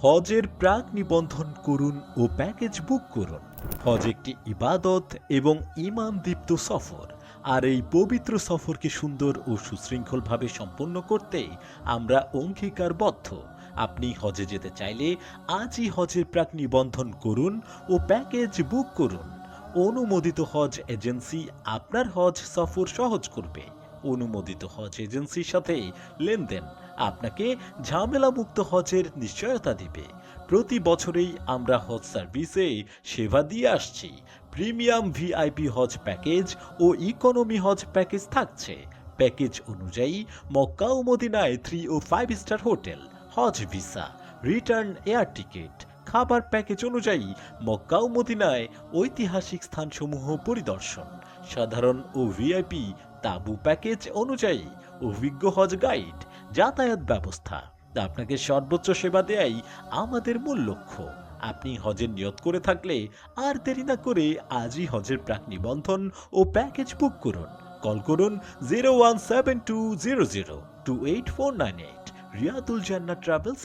হজের প্রাক নিবন্ধন করুন ও প্যাকেজ বুক করুন। হজ একটি ইবাদত এবং ঈমান দীপ্ত সফর, আর এই পবিত্র সফরকে সুন্দর ও সুশৃঙ্খলভাবে সম্পন্ন করতে আমরা অঙ্গীকারবদ্ধ। আপনি হজে যেতে চাইলে আজই হজের প্রাক নিবন্ধন করুন ও প্যাকেজ বুক করুন। অনুমোদিত হজ এজেন্সি আপনার হজ সফর সহজ করবে। অনুমোদিত হজ এজেন্সির সাথে লেনদেন আপনাকে ঝামেলামুক্ত হজের নিশ্চয়তা দিবে। প্রতি বছরেই আমরা হজ সার্ভিসে সেবা দিয়ে আসছি। প্রিমিয়াম ভিআইপি হজ প্যাকেজ ও ইকোনমি হজ প্যাকেজ থাকছে। প্যাকেজ অনুযায়ী মক্কা ও মদিনায় 3 ও 5 স্টার হোটেল, হজ ভিসা, রিটার্ন এয়ার টিকিট। খাবার প্যাকেজ অনুযায়ী মক্কা ও মদিনায় ঐতিহাসিক স্থানসমূহ পরিদর্শন। সাধারণ ও ভিআইপি তাঁবু প্যাকেজ অনুযায়ী অভিজ্ঞ হজ গাইড, যাতায়াত ব্যবস্থা। আপনাকে সর্বোচ্চ সেবা দেয়াই আমাদের মূল লক্ষ্য। আপনি হজের নিয়ত করে থাকলে আর দেরি না করে আজই হজের প্রাক নিবন্ধন ও প্যাকেজ বুক করুন। কল করুন 01720028498। রিয়াদুল জান্নাত ট্রাভেলস।